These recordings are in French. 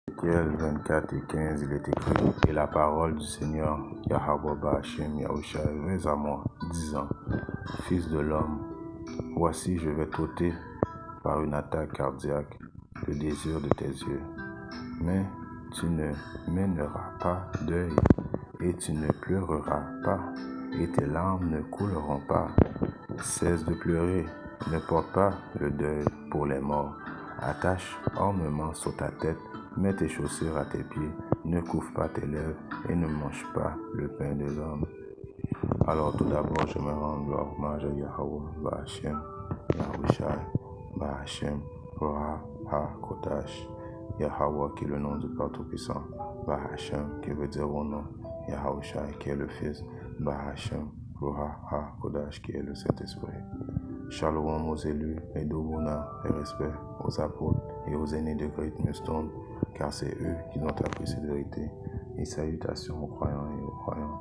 Ézéchiel 24 et 15, il est écrit: Et la parole du Seigneur Yahweh Ba'Hashem Yahusha vint à moi, disant: Fils de l'homme, voici je vais t'ôter par une attaque cardiaque le désir de tes yeux, mais tu ne mèneras pas deuil, et tu ne pleureras pas, et tes larmes ne couleront pas. Cesse de pleurer, ne porte pas le deuil pour les morts. Attache ornement sur ta tête, mets tes chaussures à tes pieds, ne couvre pas tes lèvres, et ne mange pas le pain des hommes. Alors tout d'abord, je me rends hommage à Yahweh Ba'Hashem Yahushai Ba'Hashem Roha HaKodash. Yahweh qui est le nom du Père Tout-Puissant, Ba'Hashem qui veut dire au nom, Yahushai qui est le Fils, Ba'Hashem Roha HaKodash qui est le Saint-Esprit. Shalom aux élus et d'Obuna et respect aux apôtres et aux aînés de Great Millstone, car c'est eux qui ont appris cette vérité. Et salutations aux croyants et aux croyantes,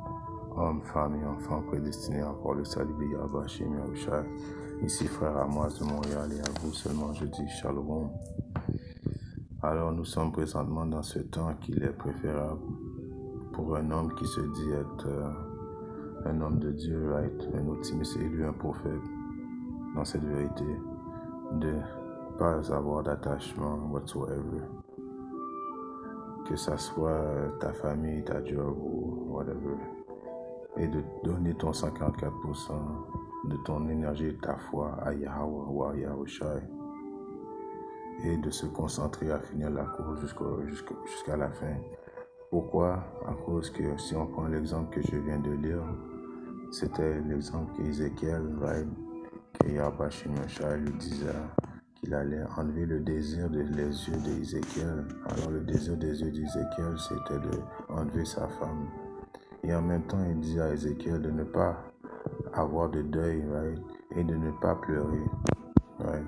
hommes, femmes et enfants prédestinés à voir le salut de Yahweh Ba'Hashem Yahushai. Ici frère Amos de Montréal, et à vous seulement je dis Shalom. Alors nous sommes présentement dans ce temps qu'il est préférable pour un homme qui se dit être un homme de Dieu, right? Un optimiste élu, un prophète, dans cette vérité, de ne pas avoir d'attachement whatsoever. Que ça soit ta famille, ta job ou whatever. Et de donner ton 54% de ton énergie et de ta foi à Yahweh ou à Yahushai. Et de se concentrer à finir la course jusqu'à la fin. Pourquoi? À cause que si on prend l'exemple que je viens de lire, c'était l'exemple qu'Ézéchiel, right, que Yahweh Ba'Hashem Yahushai lui disait qu'il allait enlever le désir des yeux d'Ézéchiel. Alors le désir des yeux d'Ézéchiel, c'était d'enlever sa femme. Et en même temps, il dit à Ézéchiel de ne pas avoir de deuil, right, et de ne pas pleurer, right.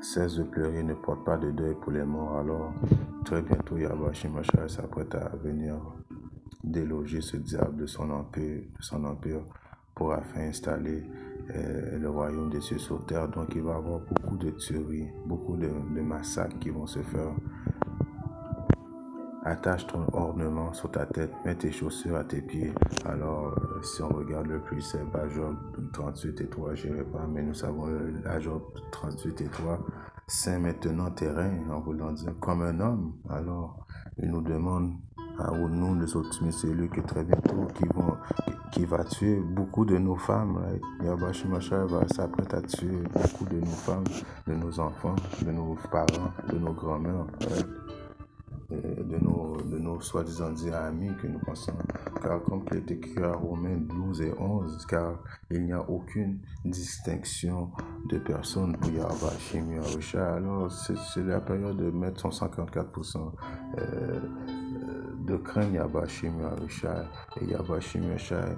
Cesse de pleurer, ne porte pas de deuil pour les morts. Alors, très bientôt, Yahweh Ba'Hashem Yahushai s'apprête à venir déloger ce diable de son empire pour afin installer le royaume des cieux sur terre. Donc, il va y avoir beaucoup de tueries, beaucoup de massacres qui vont se faire. Attache ton ornement sur ta tête, mets tes chaussures à tes pieds. Alors, si on regarde le précepte à Job 38 et 3, je n'irai pas, mais nous savons à Job 38 et 3, Saint maintenant terrain, en voulant dire comme un homme. Alors, il nous demande à nous, les optimistes élus, que très bientôt, qui va tuer beaucoup de nos femmes. Right? Yahweh Ba'Hashem Yahushai va s'apprêter à tuer beaucoup de nos femmes, de nos enfants, de nos parents, de nos grands-mères. Right? De nos soi-disant amis que nous pensons, car comme il est écrit à Romains 12 et 11, car il n'y a aucune distinction de personne pour Yahweh Ba'Hashem Yahushai. Alors c'est la période de mettre son 54% de craindre Yahweh Ba'Hashem Yahushai. Et Yahweh Ba'Hashem Yahushai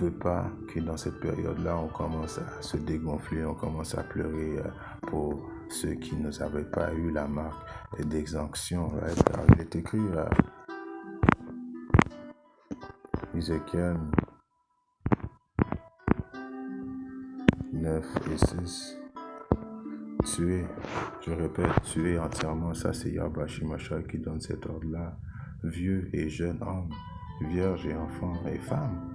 veut pas que dans cette période-là, on commence à se dégonfler, on commence à pleurer pour ceux qui n'avaient pas eu la marque d'exemption. Right? Car il est écrit à Ézéchiel 9 et 6. Tuer, je répète, tuer entièrement, ça c'est Yahweh Ba'Hashem Yahushai qui donne cet ordre-là. Vieux et jeunes hommes, vierges et enfants et femmes,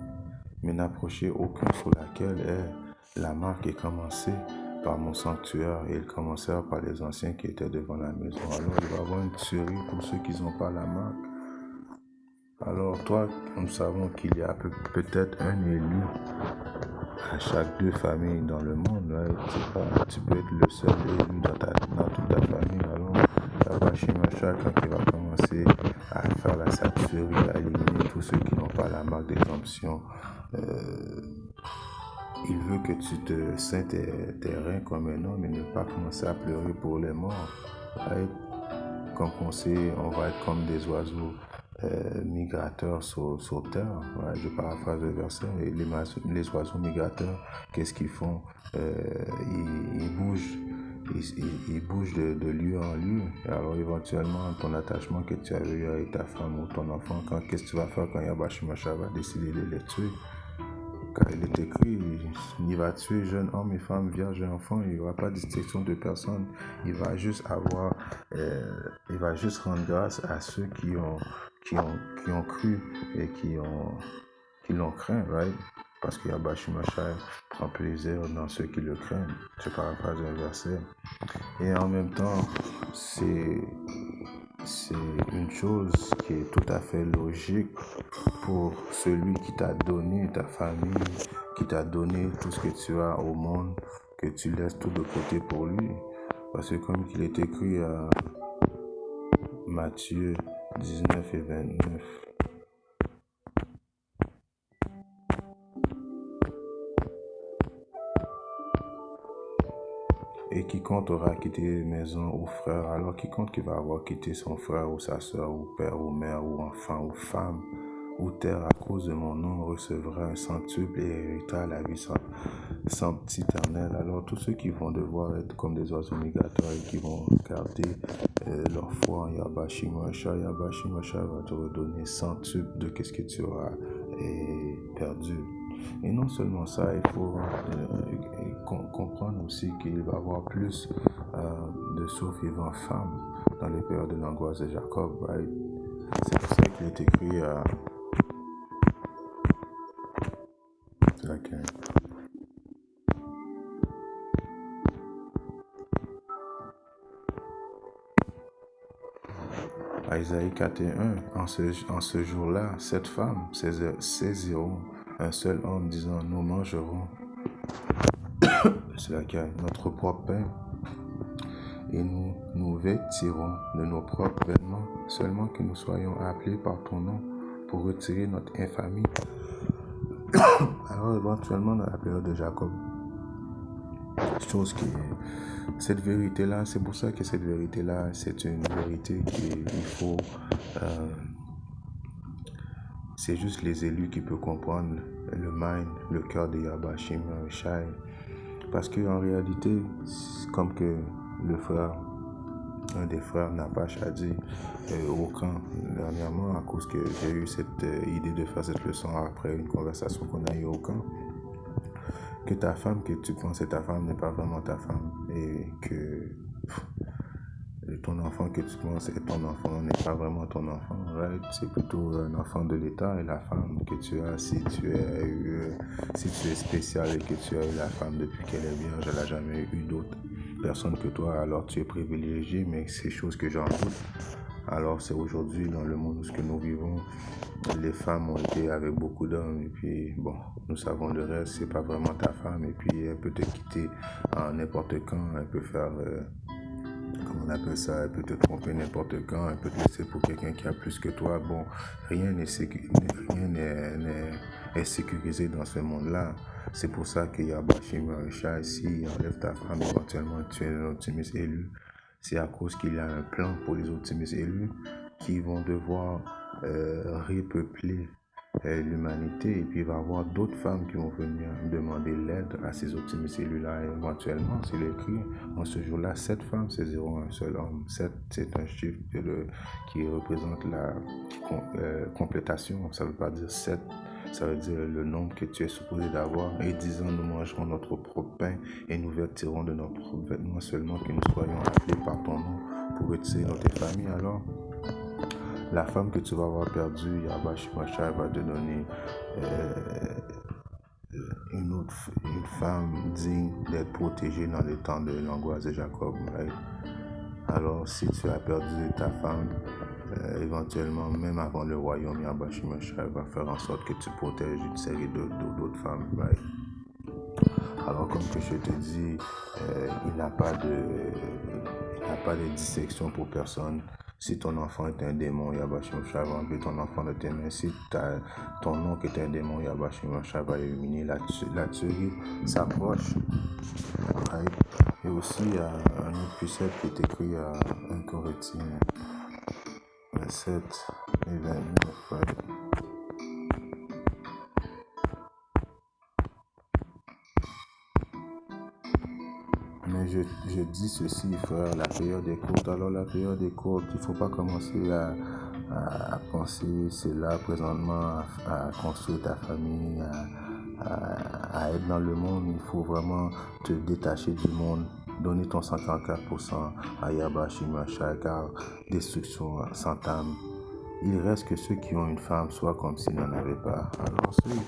mais n'approchez aucun sur laquelle est la marque est commencée par mon sanctuaire, et ils commencèrent par les anciens qui étaient devant la maison. Alors il va y avoir une tuerie pour ceux qui n'ont pas la marque. Alors toi, nous savons qu'il y a peut-être un élu à chaque 2 familles dans le monde. Right? Tu peux être le seul élu dans toute ta famille. Alors Yahweh Ba'Hashem Yahushai, quand il va commencer à faire la saturerie, à éliminer tous ceux qui n'ont pas la marque d'exemption, il veut que tu te ceins tes reins comme un homme et ne pas commencer à pleurer pour les morts. Right? Comme on sait, on va être comme des oiseaux migrateurs sur terre. Ouais, je paraphrase le verset. Et les oiseaux migrateurs, qu'est-ce qu'ils font? Ils bougent de lieu en lieu. Et alors éventuellement, ton attachement que tu avais eu avec ta femme ou ton enfant, qu'est-ce que tu vas faire quand Yahweh Ba'Hashem Yahushai va décider de les tuer? car il est écrit, il va tuer jeunes hommes et femmes, vierges et enfants, il n'y aura pas de distinction de personne. Il va juste il va juste rendre grâce à ceux qui ont cru et qui l'ont craint, right? Parce que Yahweh Shemashai prend plaisir dans ceux qui le craignent. Je paraphrase un verset. Et en même temps, c'est une chose qui est tout à fait logique pour celui qui t'a donné ta famille, qui t'a donné tout ce que tu as au monde, que tu laisses tout de côté pour lui. Parce que comme il est écrit à Matthieu 19 et 29, et quiconque aura quitté maison ou frère, alors quiconque qui va avoir quitté son frère ou sa soeur ou père ou mère ou enfant ou femme ou terre à cause de mon nom recevra un centuple et héritera la vie sempiternelle. Alors tous ceux qui vont devoir être comme des oiseaux migrateurs et qui vont garder leur foi en Yahweh Shemashai va te redonner centuple de qu'est-ce que tu auras perdu. Et non seulement ça, il faut comprendre aussi qu'il va y avoir plus de survivants femmes dans les périodes de l'angoisse de Jacob. Right? C'est pour ça qu'il est écrit à Isaïe 4:1, en ce jour-là, cette femme saisiront un seul homme disant, nous mangerons notre propre pain et nous nous vêtirons de nos propres vêtements, seulement que nous soyons appelés par ton nom pour retirer notre infamie. Alors éventuellement dans la période de Jacob, cette vérité-là, c'est pour ça que cette vérité-là, c'est une vérité qu'il faut... c'est juste les élus qui peuvent comprendre le mind, le cœur de Yahweh Shemashai. Parce qu'en réalité, comme que un des frères Napash a dit au camp dernièrement, à cause que j'ai eu cette idée de faire cette leçon après une conversation qu'on a eue au camp, que ta femme que tu penses est ta femme n'est pas vraiment ta femme et que ton enfant que tu penses est ton enfant n'est pas vraiment ton enfant, right? C'est plutôt un enfant de l'État et la femme que tu as si tu es spécial et que tu as eu la femme depuis qu'elle est vierge, elle n'a jamais eu d'autre personne que toi, alors tu es privilégié, mais c'est chose que j'en doute. Alors c'est aujourd'hui dans le monde où nous vivons, les femmes ont été avec beaucoup d'hommes et puis bon, nous savons le reste, c'est pas vraiment ta femme et puis elle peut te quitter à n'importe quand, elle peut faire, comment on appelle ça, elle peut te tromper n'importe quand, elle peut te laisser pour quelqu'un qui a plus que toi. Bon, rien n'est sécurisé dans ce monde-là. C'est pour ça que Yahweh Shemashai, s'il enlève ta femme, éventuellement tu es un optimiste élu. C'est à cause qu'il y a un plan pour les optimistes élus qui vont devoir repeupler l'humanité et puis il va y avoir d'autres femmes qui vont venir demander l'aide à ces optimistes élus-là. Éventuellement, c'est écrit, en ce jour-là, 7 femmes saisiront un seul homme. 7, c'est un chiffre qui représente la complétation. Ça ne veut pas dire 7. Ça veut dire le nombre que tu es supposé d'avoir. Et disant, nous mangerons notre propre pain et nous vêtirons de nos propres vêtements seulement que nous soyons appelés par ton nom pour retirer notre famille. Alors, la femme que tu vas avoir perdue, Yahweh Shemashai va te donner une femme digne d'être protégée dans les temps de l'angoisse de Jacob. Right? Alors, si tu as perdu ta femme, éventuellement, même avant le royaume, Yahweh Shemashai va faire en sorte que tu protèges une série d'autres femmes. Right? Alors, comme que je te dis, il n'y a pas de dissection pour personne. Si ton enfant est un démon, Yahweh Shemashai va enlever ton enfant de tes mains. Si ton oncle est un démon, Yahweh Shemashai va éliminer. La tuerie s'approche. Right? Et aussi, il y a un autre précepte qui est écrit à 1 Corinthiens 7 et 29. Right? Mais je dis ceci, frère, la période est courte. Alors la période est courte, il ne faut pas commencer à penser, c'est là présentement, à construire ta famille, à à être dans le monde, il faut vraiment te détacher du monde, donner ton 54% à Yahba Shimashai, car destruction s'entame. Il reste que ceux qui ont une femme, soit comme s'ils n'en avaient pas. Alors ceux qui,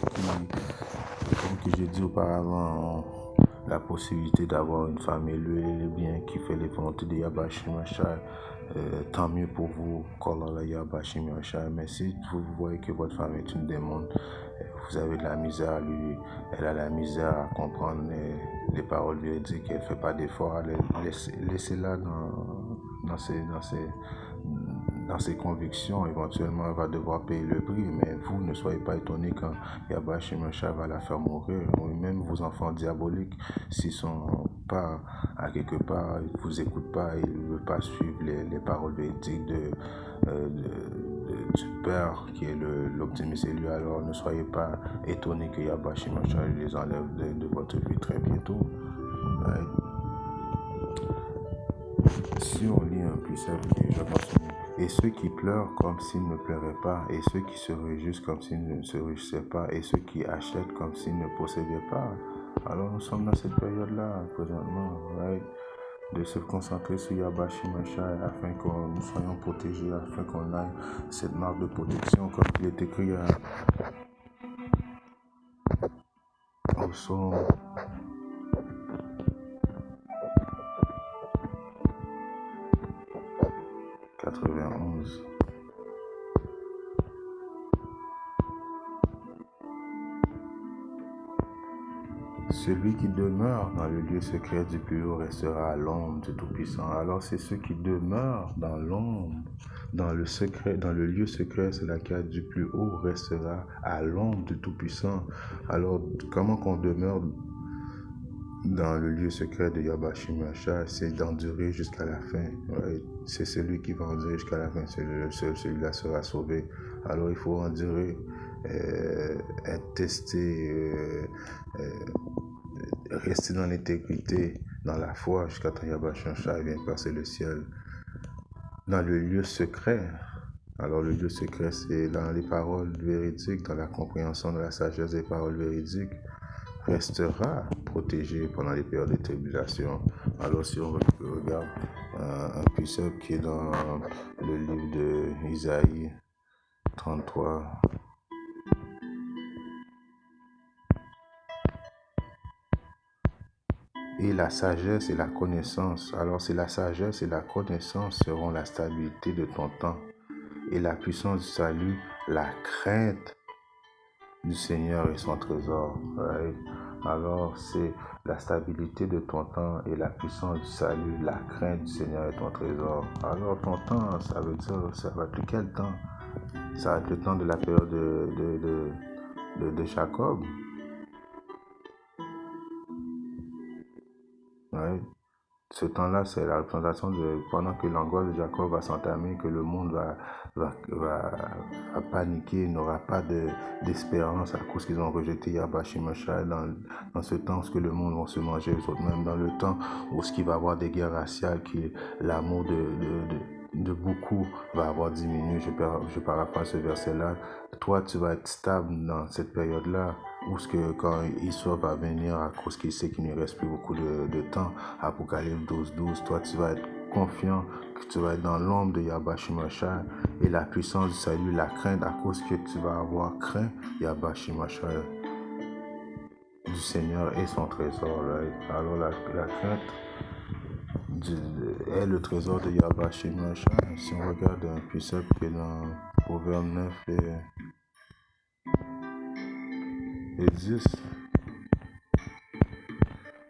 comme que j'ai dit auparavant, ont la possibilité d'avoir une femme élevée, bien qui fait les volontés de Yahba Shimashai, tant mieux pour vous, Kolala Yahba Shimashai. Mais si vous voyez que votre femme est une démon, vous avez de la misère à lui, elle a la misère à comprendre les paroles véridiques, elle ne fait pas d'effort, laissez-la dans ses convictions. Éventuellement, elle va devoir payer le prix, mais vous ne soyez pas étonnés quand Yahba Shimashai va la faire mourir, ou même vos enfants diaboliques, s'ils sont pas à quelque part, ils ne vous écoutent pas, ils ne veulent pas suivre les paroles véridiques du Père qui est l'optimiste élu. Alors ne soyez pas étonnés que Yahba Shimashai les enlève de votre vie très bientôt. Ouais. Si on lit un précepte qui je continue. Et ceux qui pleurent comme s'ils ne pleuraient pas, et ceux qui se réjouissent comme s'ils ne se réjouissaient pas, et ceux qui achètent comme s'ils ne possédaient pas. Alors nous sommes dans cette période-là, présentement, right? De se concentrer sur Yahba Shimashai afin que nous soyons protégés, afin qu'on ait cette marque de protection, comme il est écrit au psaume 91. Celui qui demeure dans le lieu secret du plus haut restera à l'ombre du Tout-Puissant. Alors c'est ceux qui demeurent dans l'ombre, dans le lieu secret, c'est laquelle du plus haut restera à l'ombre du Tout-Puissant. Alors comment qu'on demeure dans le lieu secret de Yahba Shimashai, c'est d'endurer jusqu'à la fin. Ouais. C'est celui qui va endurer jusqu'à la fin, celui-là sera sauvé. Alors il faut endurer, être testé, rester dans l'intégrité, dans la foi, jusqu'à temps Yahba Shimashai vienne passer le ciel. Dans le lieu secret, alors le lieu secret, c'est dans les paroles véridiques, dans la compréhension de la sagesse des paroles véridiques, restera protégé pendant les périodes de tribulation. Alors si on regarde un précepte qui est dans le livre de Isaïe 33, et la sagesse et la connaissance. Alors c'est la sagesse et la connaissance seront la stabilité de ton temps, et la puissance du salut, la crainte du Seigneur et son trésor. Right? Alors c'est la stabilité de ton temps et la puissance du salut, la crainte du Seigneur et ton trésor. Alors ton temps, ça veut dire, ça va être quel temps? Ça va être le temps de la période de Jacob. Right? Ce temps-là, c'est la représentation de pendant que l'angoisse de Jacob va s'entamer, que le monde va paniquer, n'aura pas d'espérance à cause qu'ils ont rejeté Yahba Shimashai dans ce temps où le monde va se manger eux autres, même dans le temps où il va y avoir des guerres raciales, que l'amour de beaucoup va avoir diminué. Je paraphrase ce verset-là. Toi, tu vas être stable dans cette période-là, où quand Issois va venir à cause qu'il sait qu'il ne reste plus beaucoup de temps, Apocalypse 12, toi tu vas être confiant que tu vas être dans l'ombre de Yahba Shimashai et la puissance du salut, la crainte à cause que tu vas avoir craint Yahba Shimashai du Seigneur et son trésor. Right? Alors la crainte est le trésor de Yahba Shimashai. Si on regarde un précepte qui est dans Proverbe 9 et 10,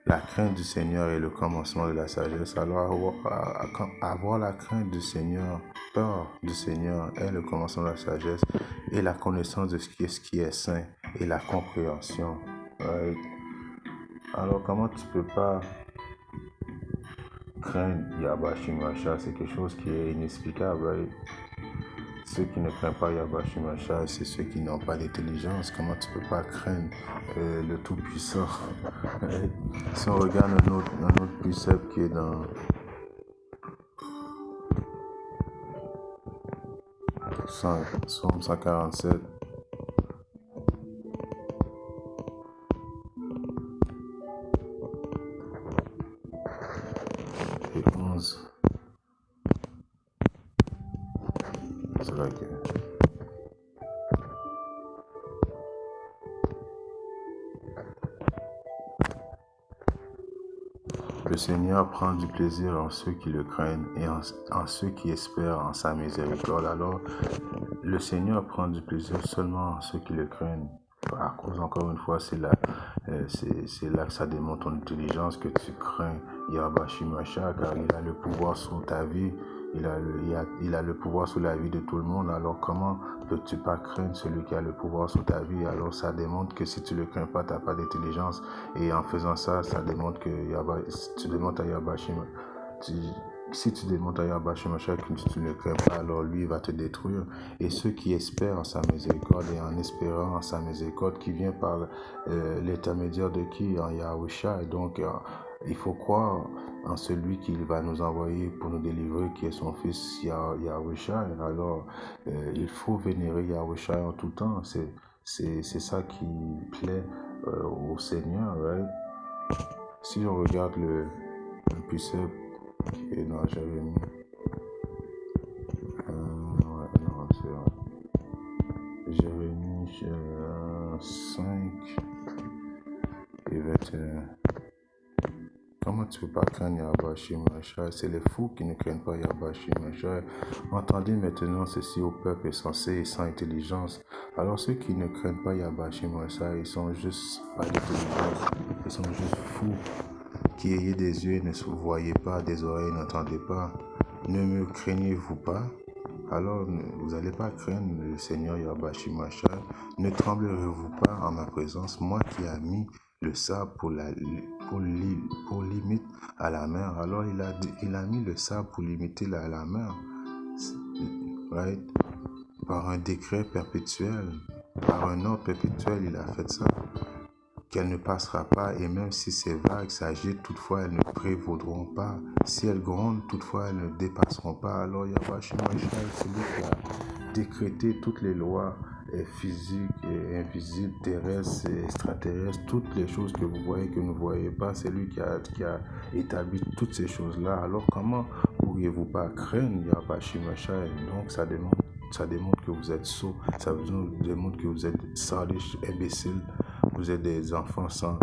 la crainte du Seigneur est le commencement de la sagesse. Alors avoir la crainte du Seigneur, peur du Seigneur est le commencement de la sagesse et la connaissance de ce qui est saint et la compréhension. Right? Alors comment tu peux pas craindre Yahba Shimashai? C'est quelque chose qui est inexplicable. Right? Ceux qui ne craignent pas Yahba Shimashai, c'est ceux qui n'ont pas d'intelligence. Comment tu peux pas craindre le Tout-Puissant? Si on regarde un autre précepte qui est dans Psaume 147, C'est vrai que le Seigneur prend du plaisir en ceux qui le craignent et en ceux qui espèrent en sa miséricorde. Alors, le Seigneur prend du plaisir seulement en ceux qui le craignent. À cause, encore une fois, c'est là que ça démontre ton intelligence, que tu crains Yahweh Shimashah, car il a le pouvoir sur ta vie, il a le pouvoir sur la vie de tout le monde. Alors comment peux-tu pas craindre celui qui a le pouvoir sur ta vie? Alors ça démontre que si tu ne le crains pas, tu n'as pas d'intelligence. Et en faisant ça, ça démontre que si tu demandes à Yahweh si tu demandes à Yahweh Shimashah que si tu ne le crains pas, alors lui il va te détruire. Et ceux qui espèrent en sa miséricorde et en espérant en sa miséricorde qui vient par l'intermédiaire de qui? En Yahushua. Donc il faut croire en celui qu'il va nous envoyer pour nous délivrer, qui est son fils Yahushua. Alors il faut vénérer Yahushua en tout temps. C'est ça qui plaît au Seigneur. Right? Si on regarde le précepte qui est dans Jérémie, Jérémie 5 et 21. Comment tu peux pas craindre Yahweh Shimashah? C'est les fous qui ne craignent pas Yahweh Shimashah. Entendez maintenant ceci au peuple insensé et sans intelligence. Alors ceux qui ne craignent pas Yahweh Shimashah, ils sont juste pas d'intelligence. Ils sont juste fous. Qui ayez des yeux, ne voyez pas, des oreilles, n'entendez pas. Ne me craignez-vous pas? Alors vous n'allez pas craindre le Seigneur Yahweh Shimashah. Ne tremblerez-vous pas en ma présence, moi qui ai mis le sable pour limite à la mer. Alors il a mis le sable pour limiter la mer. Right? Par un décret perpétuel, par un ordre perpétuel, il a fait ça. Qu'elle ne passera pas, et même si ces vagues s'agitent, toutefois elles ne prévaudront pas. Si elles grondent, toutefois elles ne dépasseront pas. Alors Yahweh Shimashah, celui qui a décrété toutes les lois physiques et invisibles, terrestres et extraterrestres, toutes les choses que vous voyez, que vous ne voyez pas, c'est lui qui a établi toutes ces choses-là. Alors comment pourriez-vous pas craindre Yahweh Shimashah? Donc ça démontre que vous êtes sots, ça démontre que vous êtes salish, imbéciles. Vous êtes des enfants sans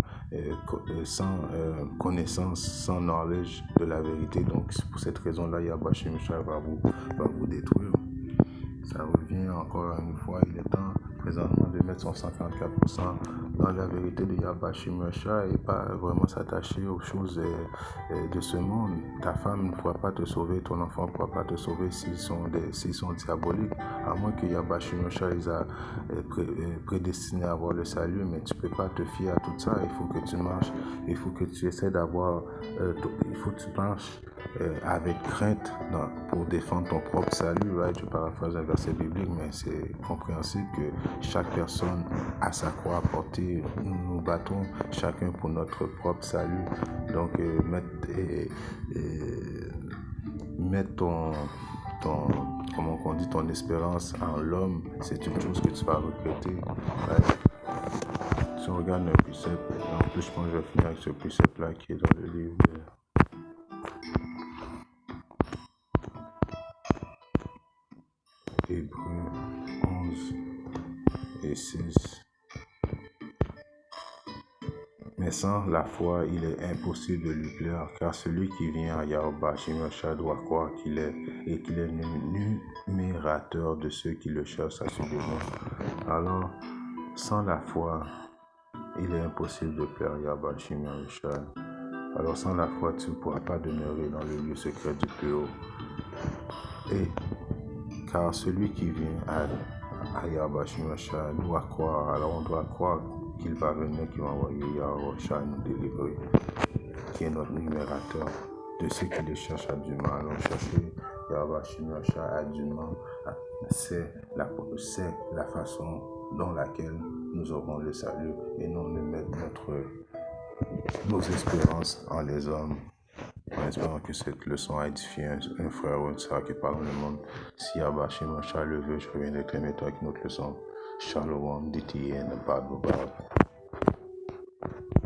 connaissance, sans knowledge de la vérité. Donc, pour cette raison-là, Yahweh Shimashah va vous détruire. Ça revient encore une fois, il est temps présentement de mettre son 54% dans la vérité de Yahweh Shimashah et pas vraiment s'attacher aux choses de ce monde. Ta femme ne pourra pas te sauver, ton enfant ne pourra pas te sauver s'ils sont diaboliques, à moins que Yahweh Shimashah les a prédestinés à avoir le salut, mais tu ne peux pas te fier à tout ça. Il faut que tu marches, il faut que tu essaies d'avoir, il faut que tu marches avec crainte pour défendre ton propre salut. Right? Je paraphrase un verset biblique, mais c'est compréhensible que chaque personne a sa croix à porter. Nous nous battons chacun pour notre propre salut. Donc mettre comment on dit, ton espérance en l'homme, c'est une chose que tu vas regretter. Right? Si on regarde le précepte, en plus je pense que je vais finir avec ce précepte là qui est dans le livre de Hébreux 11 et 6. Mais sans la foi, il est impossible de lui plaire, car celui qui vient à Yahweh Shimashah doit croire qu'il est, et qu'il est numérateur de ceux qui le cherchent assurément. Alors, sans la foi, il est impossible de plaire à Yahweh Shimashah. Alors, sans la foi, tu ne pourras pas demeurer dans le lieu secret du plus haut. Et car celui qui vient à Yahweh Shimashah doit croire. Alors on doit croire qu'il va venir, qu'il va envoyer Yahushua nous délivrer, qui est notre numérateur de ceux qui le cherchent absolument. Alors chercher Yahweh Shimashah absolument, c'est la façon dans laquelle nous aurons le salut, et non de mettre nos espérances en les hommes. En espérant que cette leçon a édifié un frère ou une sœur qui parle dans le monde. Si Yahweh Shimashah le veut, je reviendrai avec une autre leçon. Shalom, DTN, Bad.